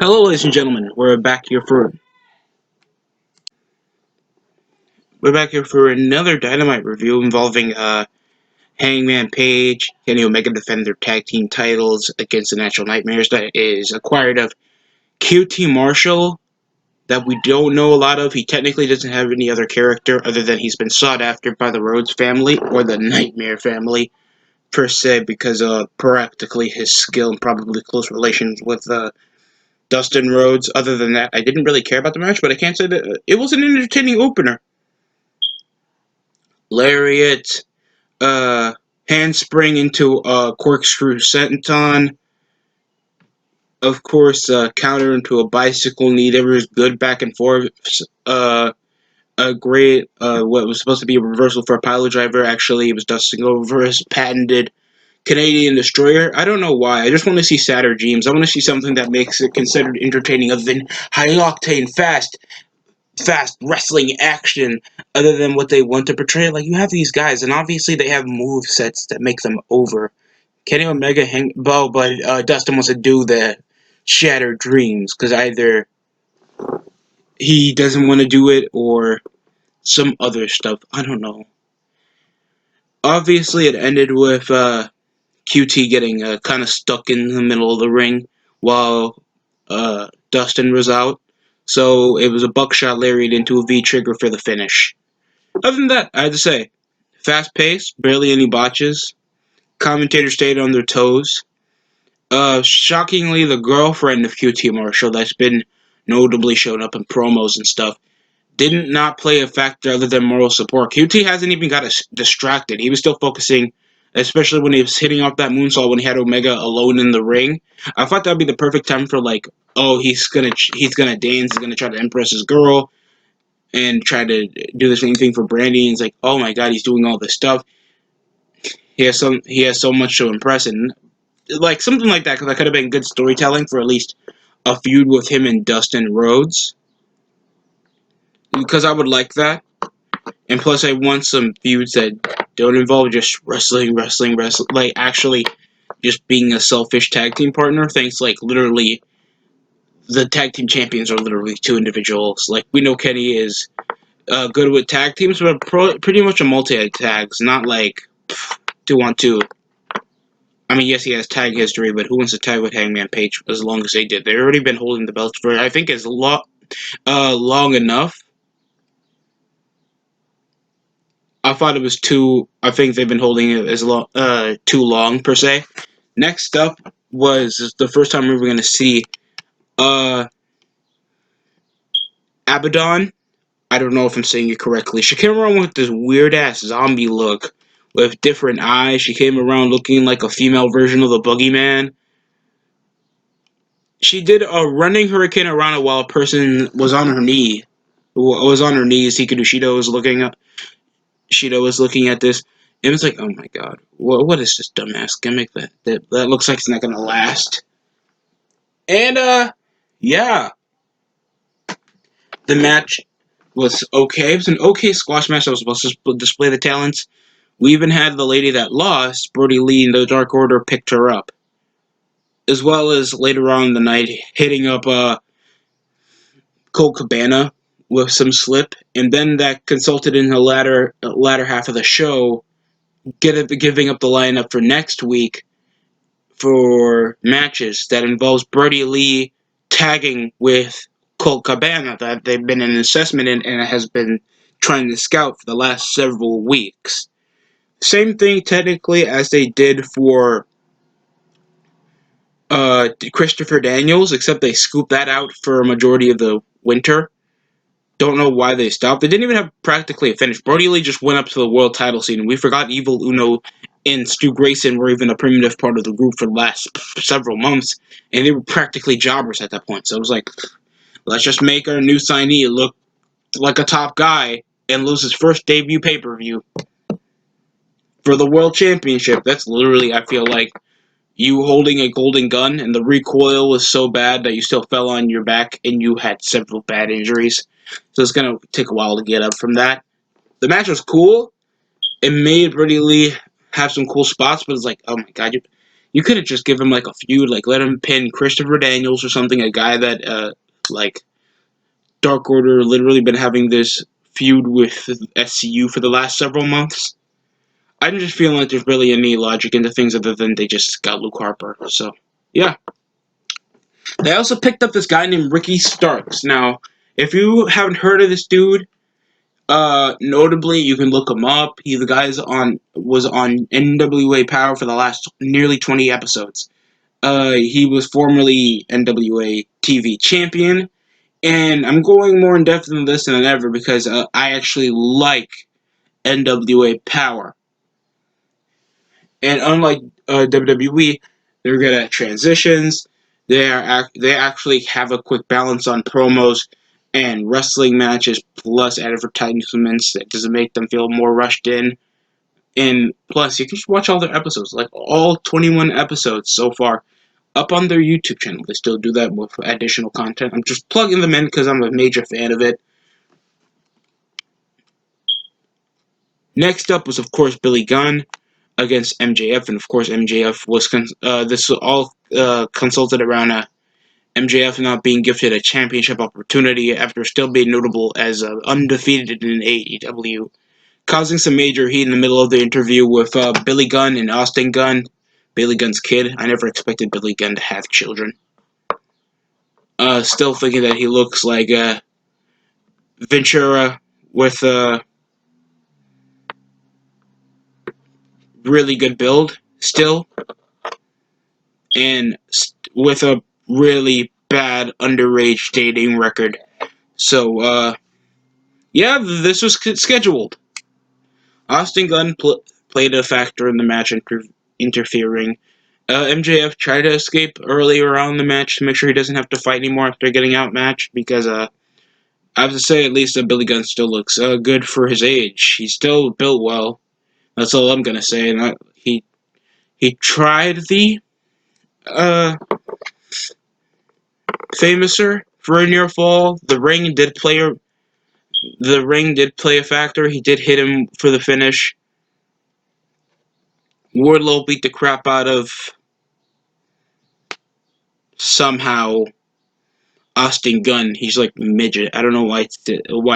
Hello, ladies and gentlemen. We're back here for another Dynamite review involving Hangman Page, Kenny Omega defend their tag team titles against the Natural Nightmares. That is acquired of QT Marshall that we don't know a lot of. He technically doesn't have any other character other than he's been sought after by the Rhodes family or the Nightmare family per se because of practically his skill and probably close relations with Dustin Rhodes. Other than that, I didn't really care about the match, but I can't say that it was an entertaining opener. Lariat, handspring into a corkscrew senton. Of course, counter into a bicycle knee. There was good back and forth. A great, what was supposed to be a reversal for a pile driver. Actually, it was dusting over his patented Canadian Destroyer. I don't know why. I just want to see sadder dreams. I want to see something that makes it considered entertaining other than high octane, fast wrestling action other than what they want to portray. Like, you have these guys, and obviously they have move sets that make them over. Kenny Omega, but Dustin wants to do the Shattered Dreams, because either he doesn't want to do it or some other stuff. I don't know. Obviously, it ended with QT getting kind of stuck in the middle of the ring while Dustin was out. So it was a buckshot lariat into a V-trigger for the finish. Other than that, I had to say, fast pace, barely any botches. Commentators stayed on their toes. Shockingly, the girlfriend of QT Marshall, that's been notably shown up in promos and stuff, didn't not play a factor other than moral support. QT hasn't even got distracted. He was still focusing, especially when he was hitting off that moonsault when he had Omega alone in the ring. I thought that'd be the perfect time for he's gonna dance, he's gonna try to impress his girl, and try to do the same thing for Brandy. And it's like, oh my god, he's doing all this stuff. He has so much to impress, and like something like that, because that could have been good storytelling for at least a feud with him and Dustin Rhodes. Because I would like that, and plus I want some feuds that don't involve just wrestling, like actually just being a selfish tag team partner. Things like literally the tag team champions are literally two individuals. Like, we know Kenny is good with tag teams, but pretty much a multi-tags, not like 2-on-2. I mean, yes, he has tag history, but who wants to tag with Hangman Page as long as they did? They've already been holding the belts for, I think, long enough. I thought it was too. I think they've been holding it too long per se. Next up was the first time we were going to see Abaddon. I don't know if I'm saying it correctly. She came around with this weird ass zombie look with different eyes. She came around looking like a female version of the Boogeyman. She did a running hurricane around it while a person was on her knee. Was on her knees. Hikaru Shida was looking at this. It was like, oh my god, what is this dumbass gimmick that looks like it's not gonna last? And yeah, the match was okay. It was an okay squash match that was supposed to display the talents. We even had the lady that lost, Brody Lee, in the Dark Order, picked her up, as well as later on in the night hitting up Colt Cabana with some slip, and then that consulted in the latter half of the show, giving up the lineup for next week for matches that involves Brody Lee tagging with Colt Cabana that they've been an assessment in and has been trying to scout for the last several weeks. Same thing technically as they did for Christopher Daniels, except they scooped that out for a majority of the winter. Don't know why they stopped. They didn't even have practically a finish. Brody Lee just went up to the world title scene. We forgot Evil Uno and Stu Grayson were even a primitive part of the group for the last several months, and they were practically jobbers at that point. So it was like, let's just make our new signee look like a top guy and lose his first debut pay-per-view for the World Championship. That's literally, I feel like, you holding a golden gun, and the recoil was so bad that you still fell on your back, and you had several bad injuries. So it's going to take a while to get up from that. The match was cool. It made Brody Lee have some cool spots, but it's like, oh my god, You could have just given him like a feud, like let him pin Christopher Daniels or something, a guy that like Dark Order literally been having this feud with SCU for the last several months. I'm just feeling like there's really any logic into things other than they just got Luke Harper. So yeah. They also picked up this guy named Ricky Starks. Now, if you haven't heard of this dude, notably you can look him up. He the guy's on was on NWA Power for the last nearly 20 episodes. He was formerly NWA TV champion, and I'm going more in depth in this than ever because I actually like NWA Power. And unlike WWE, they're good at transitions. They actually have a quick balance on promos and wrestling matches plus advertisements that doesn't make them feel more rushed in. And plus, you can just watch all their episodes, like all 21 episodes so far, up on their YouTube channel. They still do that with additional content. I'm just plugging them in because I'm a major fan of it. Next up was, of course, Billy Gunn against MJF, and of course MJF was this was all consulted around MJF not being gifted a championship opportunity after still being notable as undefeated in AEW, causing some major heat in the middle of the interview with Billy Gunn and Austin Gunn, Billy Gunn's kid. I never expected Billy Gunn to have children. Still thinking that he looks like Ventura with a really good build still, and with a really bad underage dating record. So, yeah, this was scheduled. Austin Gunn played a factor in the match, interfering. MJF tried to escape earlier on in the match to make sure he doesn't have to fight anymore after getting outmatched, because I have to say at least that Billy Gunn still looks good for his age. He's still built well. That's all I'm gonna say. And he tried the famouser for a near fall. The ring did play a factor. He did hit him for the finish. Wardlow beat the crap out of somehow Austin Gunn. He's like midget. I don't know why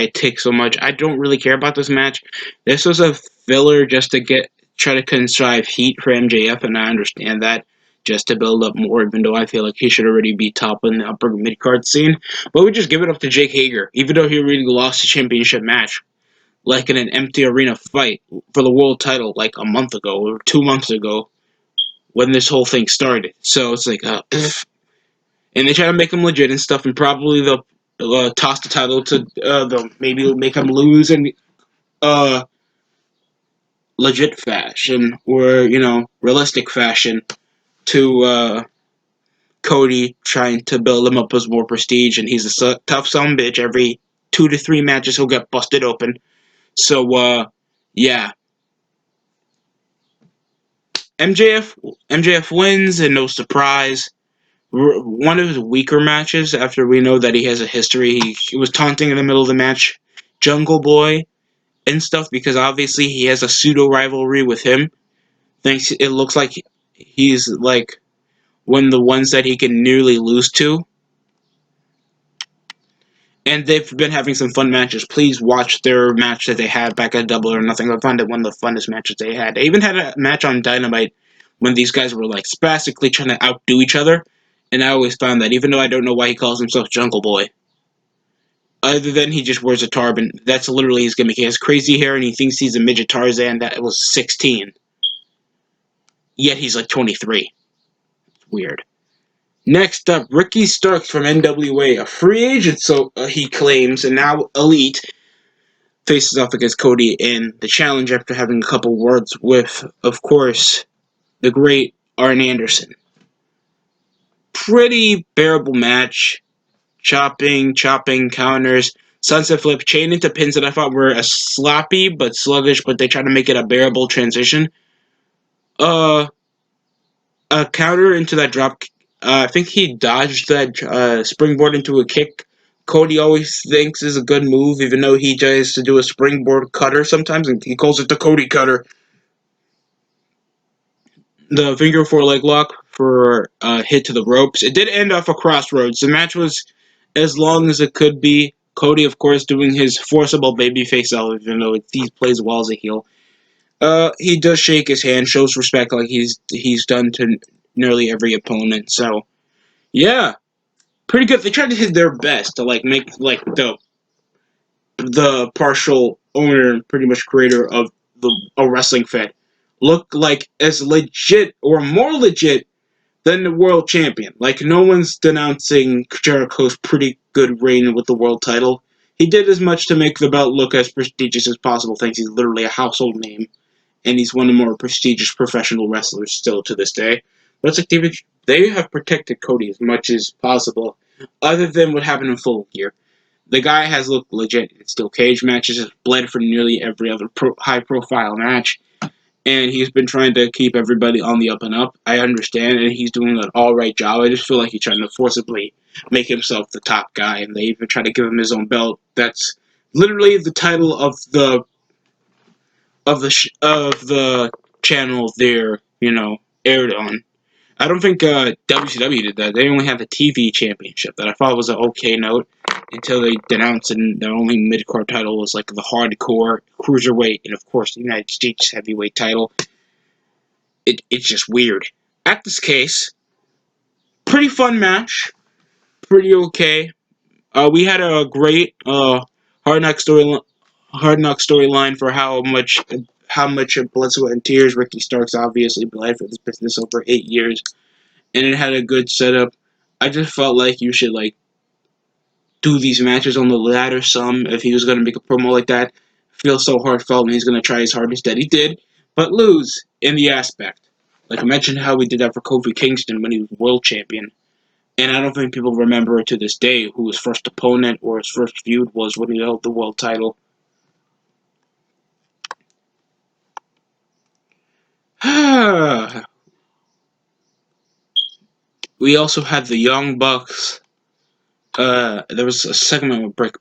it takes so much. I don't really care about this match. This was a filler just to try to contrive heat for MJF, and I understand that, just to build up more, even though I feel like he should already be top in the upper mid card scene. But we just give it up to Jake Hager, even though he already lost the championship match, like in an empty arena fight for the world title, like a month ago or 2 months ago, when this whole thing started. So it's like, and they try to make him legit and stuff, and probably they'll toss the title to they'll maybe make him lose in legit fashion, or realistic fashion, to Cody, trying to build him up as more prestige. And he's a tough son bitch. Every 2 to 3 matches he'll get busted open. So yeah, MJF wins, and no surprise. One of his weaker matches, after we know that he has a history. He was taunting in the middle of the match Jungle Boy and stuff, because obviously he has a pseudo rivalry with him. Thinks it looks like he's like one of the ones that he can nearly lose to. And they've been having some fun matches. Please watch their match that they had back at Double or Nothing. I found it one of the funnest matches they had. They even had a match on Dynamite when these guys were like spastically trying to outdo each other. And I always found that, even though I don't know why he calls himself Jungle Boy, other than he just wears a turban, that's literally his gimmick. He has crazy hair and he thinks he's a midget Tarzan that was 16. Yet he's like 23. Weird. Next up, Ricky Starks from NWA, a free agent, so he claims, and now elite, faces off against Cody in the challenge after having a couple words with, of course, the great Arn Anderson. Pretty bearable match. Chopping counters, sunset flip, chain into pins that I thought were a sloppy but sluggish, but they tried to make it a bearable transition. A counter into that drop. I think he dodged that springboard into a kick. Cody always thinks is a good move, even though he tries to do a springboard cutter sometimes, and he calls it the Cody cutter. the finger four leg lock for a hit to the ropes. It did end off a crossroads. The match was as long as it could be. Cody, of course, doing his forcible babyface out, even though he plays well as a heel. He does shake his hand, shows respect like he's done to nearly every opponent. So yeah, pretty good. They tried to hit their best to like make like the partial owner and pretty much creator of a wrestling fan look like as legit or more legit than the world champion. Like no one's denouncing Jericho's pretty good reign with the world title. He did as much to make the belt look as prestigious as possible, thanks he's literally a household name, and he's one of the more prestigious professional wrestlers still to this day. But it's like they have protected Cody as much as possible, other than what happened in Full Gear. The guy has looked legit in steel cage matches, has bled for nearly every other high-profile match, and he's been trying to keep everybody on the up and up. I understand, and he's doing an all-right job. I just feel like he's trying to forcibly make himself the top guy, and they even try to give him his own belt. That's literally the title of the channel they're aired on. I don't think WCW did that. They only had the TV championship that I thought was an okay note until they denounced and their only mid-card title was like the hardcore cruiserweight and of course the United States heavyweight title. It's just weird. At this case, pretty fun match, pretty okay. We had a great hard knock storyline for how much blood, sweat, and tears Ricky Starks obviously bled for this business over 8 years, and it had a good setup. I just felt like you should like do these matches on the ladder some if he was going to make a promo like that. Feel so heartfelt and he's going to try his hardest that he did, but lose in the aspect. Like I mentioned how we did that for Kofi Kingston when he was world champion. And I don't think people remember to this day who his first opponent or his first feud was when he held the world title. We also had the Young Bucks. There was a segment with Britt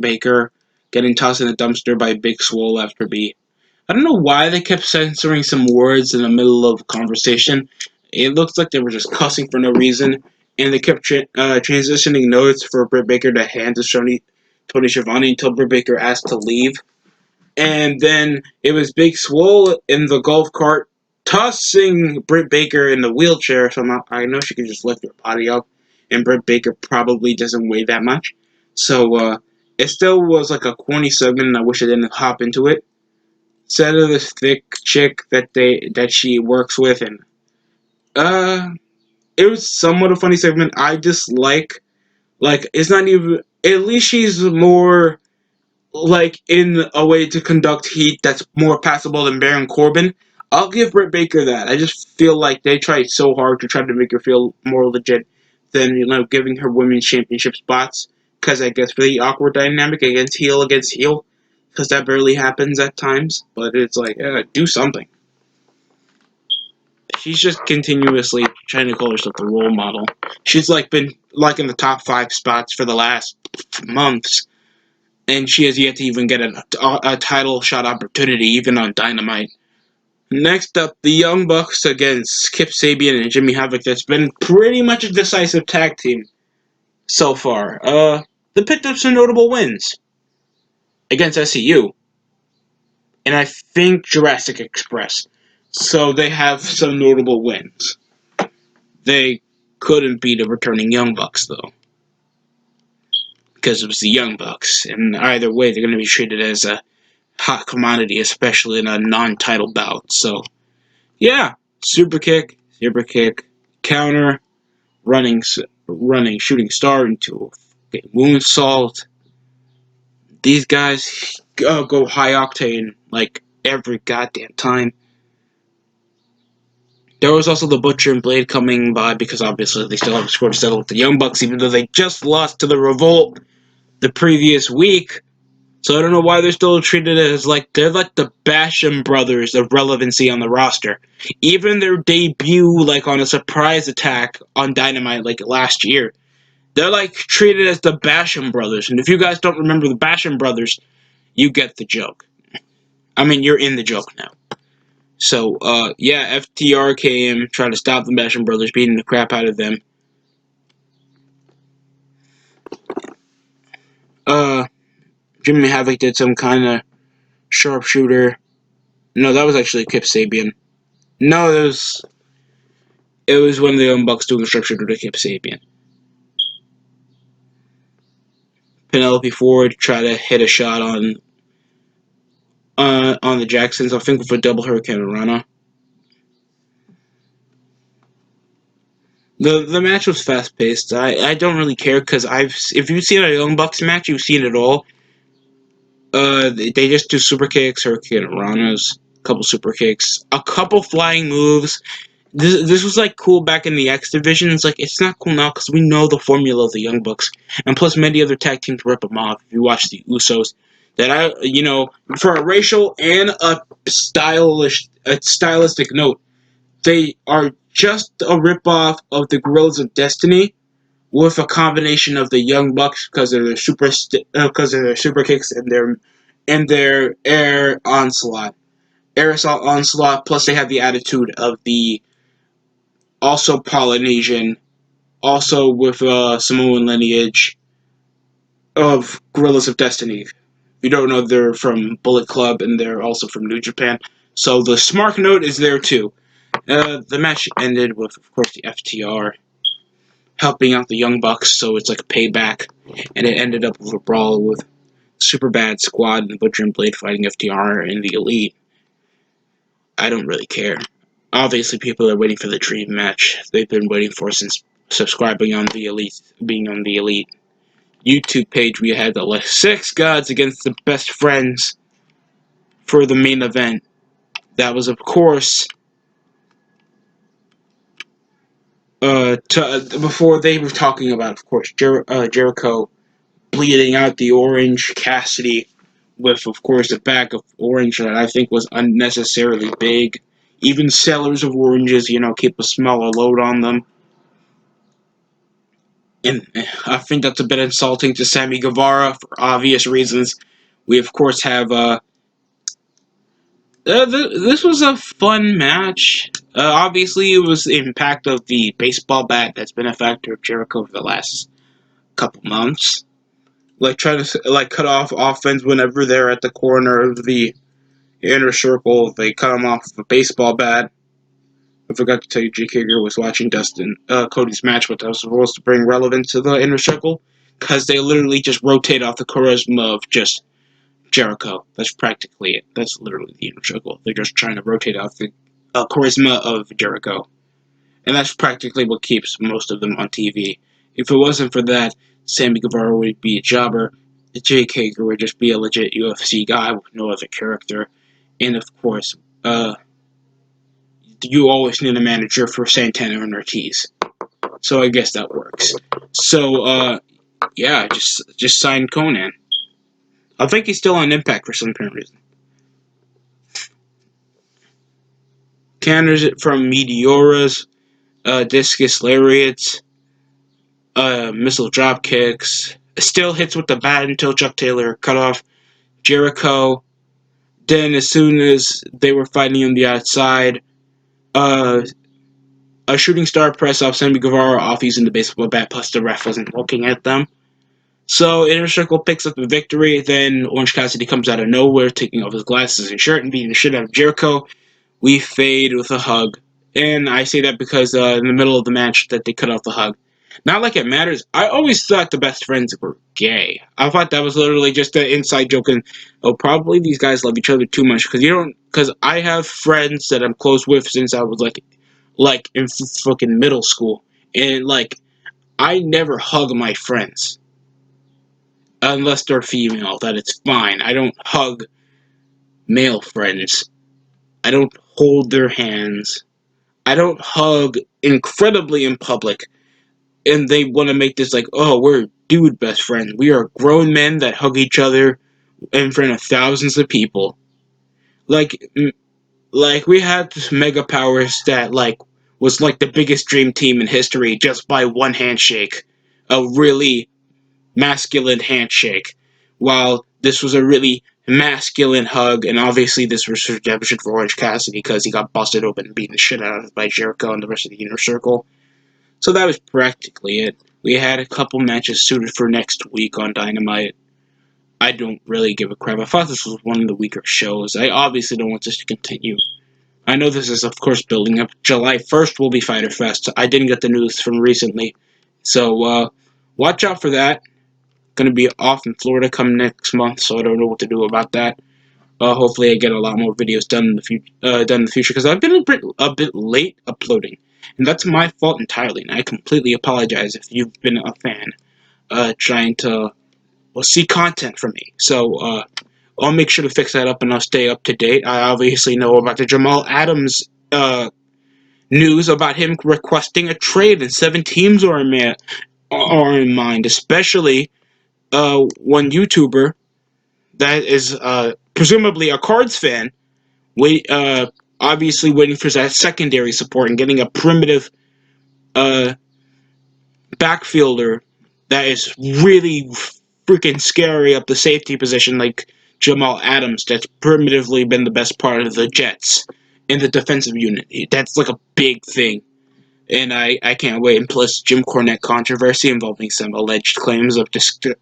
Baker getting tossed in a dumpster by Big Swole after B. I don't know why they kept censoring some words in the middle of a conversation. It looks like they were just cussing for no reason, and they kept transitioning notes for Britt Baker to hand to Tony Schiavone until Britt Baker asked to leave. And then it was Big Swole in the golf cart tossing Britt Baker in the wheelchair. So I know she can just lift her body up, and Britt Baker probably doesn't weigh that much. So it still was like a corny segment, and I wish I didn't hop into it. Instead of this thick chick that she works with, and it was somewhat a funny segment. I just like it's not even. At least she's more like in a way to conduct heat that's more passable than Baron Corbin. I'll give Britt Baker that. I just feel like they tried so hard to try to make her feel more legit than giving her women's championship spots. Because I guess for the awkward dynamic against heel, because that barely happens at times. But it's like do something. She's just continuously trying to call herself the role model. She's like been like in the top 5 spots for the last months, and she has yet to even get a title shot opportunity, even on Dynamite. Next up, the Young Bucks against Kip Sabian and Jimmy Havoc. That's been pretty much a decisive tag team so far. They picked up some notable wins against SCU, and I think Jurassic Express. So they have some notable wins. They couldn't beat the returning Young Bucks, though, because it was the Young Bucks, and either way, they're going to be treated as a hot commodity, especially in a non-title bout. So, yeah, super kick, counter, running shooting star into a moonsault. These guys go high octane like every goddamn time. There was also the Butcher and Blade coming by because obviously they still have a score to settle with the Young Bucks, even though they just lost to the Revolt the previous week. So I don't know why they're still treated as like they're like the Basham brothers of relevancy on the roster. Even their debut like on a surprise attack on Dynamite like last year, they're like treated as the Basham brothers. And if you guys don't remember the Basham brothers, you get the joke. I mean, you're in the joke now. So, yeah, FTR came, tried to stop the Basham Brothers, beating the crap out of them. Uh, Jimmy Havoc did some kind of sharpshooter. No, that was actually Kip Sabian. No, it was one of the Young Bucks doing a sharpshooter to Kip Sabian. Penelope Ford tried to hit a shot on the Jacksons. I think with a double Hurricane Rana. The match was fast paced. I don't really care because if you've seen a Young Bucks match, you've seen it all. They just do super kicks, Hurricane Ranas, a couple super kicks, a couple flying moves. This was like cool back in the X division. It's like it's not cool now because we know the formula of the Young Bucks, and plus many other tag teams rip them off. If you watch the Usos, that for a racial and a stylistic note, they are just a ripoff of the Guerrillas of Destiny with a combination of the Young Bucks because of their super kicks and their air assault onslaught. Plus, they have the attitude of the also Polynesian, also with Samoan lineage of Guerrillas of Destiny. If you don't know, they're from Bullet Club and they're also from New Japan. So the Smart Note is there too. The match ended with, of course, the FTR helping out the Young Bucks, so it's like a payback, and it ended up with a brawl with Super Bad Squad and Butcher and Blade fighting FTR and the Elite. I don't really care. Obviously, people are waiting for the Dream match. They've been waiting for since subscribing on the Elite, being on the Elite YouTube page. We had the six gods against the best friends for the main event. That was, of course, before they were talking about, of course, Jericho bleeding out the orange, Cassidy with, of course, a bag of orange that I think was unnecessarily big. Even sellers of oranges, keep a smaller load on them. And I think that's a bit insulting to Sammy Guevara for obvious reasons. We, of course, have. This was a fun match. Obviously, it was the impact of the baseball bat that's been a factor of Jericho for the last couple months. Like, trying to cut off offense whenever they're at the corner of the inner circle. They cut him off with a baseball bat. I forgot to tell you, Jake Hager was watching Cody's match, but that was supposed to bring relevance to the inner circle because they literally just rotate off the charisma of just Jericho. That's practically it. That's literally the inner circle. They're just trying to rotate off the charisma of Jericho, and that's practically what keeps most of them on TV. If it wasn't for that, Sammy Guevara would be a jobber. Jake Hager would just be a legit UFC guy with no other character, and of course, you always need a manager for Santana and Ortiz. So I guess that works. So yeah, just signed Conan. I think he's still on Impact for some apparent reason. Counters it from Meteoras, discus lariats, missile drop kicks. Still hits with the bat until Chuck Taylor cut off Jericho. Then as soon as they were fighting on the outside, uh, a shooting star press off Sammy Guevara off using the baseball bat, plus the ref wasn't looking at them. So Inner Circle picks up the victory. Then Orange Cassidy comes out of nowhere, taking off his glasses and shirt and beating the shit out of Jericho. We fade with a hug. And I say that because in the middle of the match that they cut off the hug. Not like it matters. I always thought the best friends were gay. I thought that was literally just an inside joke and, oh, probably these guys love each other too much because I have friends that I'm close with since I was like in fucking middle school. And I never hug my friends unless they're female, that it's fine. I don't hug male friends. I don't hold their hands. I don't hug incredibly in public. And they want to make this like, oh, we're dude best friends. We are grown men that hug each other in front of thousands of people. Like, we had mega powers that was like the biggest dream team in history just by one handshake, a really masculine handshake, while this was a really masculine hug, and obviously this was redemption for Orange Cassidy because he got busted open and beaten the shit out of by Jericho and the rest of the Inner Circle. So that was practically it. We had a couple matches suited for next week on Dynamite. I don't really give a crap. I thought this was one of the weaker shows. I obviously don't want this to continue. I know this is, of course, building up. July 1st will be Fyter Fest. I didn't get the news from recently. So, watch out for that. Going to be off in Florida come next month, so I don't know what to do about that. Hopefully, I get a lot more videos done in the future because I've been a bit late uploading, and that's my fault entirely. And I completely apologize if you've been a fan, trying to see content from me. So I'll make sure to fix that up, and I'll stay up to date. I obviously know about the Jamal Adams news about him requesting a trade, and 7 teams are in mind, especially one YouTuber that is presumably a Cards fan, wait, obviously waiting for that secondary support and getting a primitive uh, backfielder that is really freaking scary up the safety position, like Jamal Adams, that's primitively been the best part of the Jets in the defensive unit. That's like a big thing. And I can't wait. And plus, Jim Cornette controversy involving some alleged claims of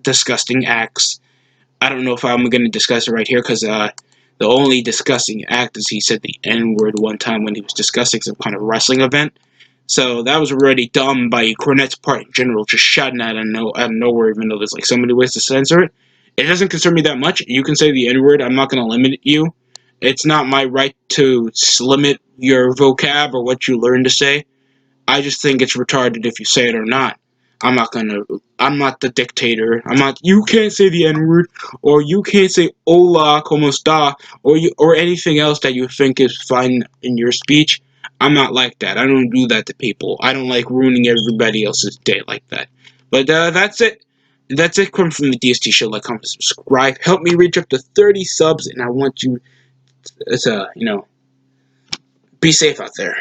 disgusting acts. I don't know if I'm going to discuss it right here because the only disgusting act is he said the N word one time when he was discussing some kind of wrestling event. So that was already dumb by Cornette's part in general, just shouting out of nowhere, even though there's like so many ways to censor it. It doesn't concern me that much. You can say the N word. I'm not going to limit you. It's not my right to limit your vocab or what you learn to say. I just think it's retarded if you say it or not. I'm not the dictator. You can't say the N-word, or you can't say hola, como esta, or anything else that you think is fine in your speech. I'm not like that. I don't do that to people. I don't like ruining everybody else's day like that. But, that's it. That's it from the DST show. Like, comment, subscribe. Help me reach up to 30 subs, and I want you to, be safe out there.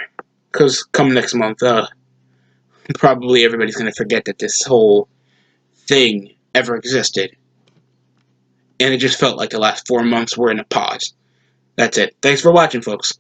Because come next month, probably everybody's going to forget that this whole thing ever existed. And it just felt like the last 4 months were in a pause. That's it. Thanks for watching, folks.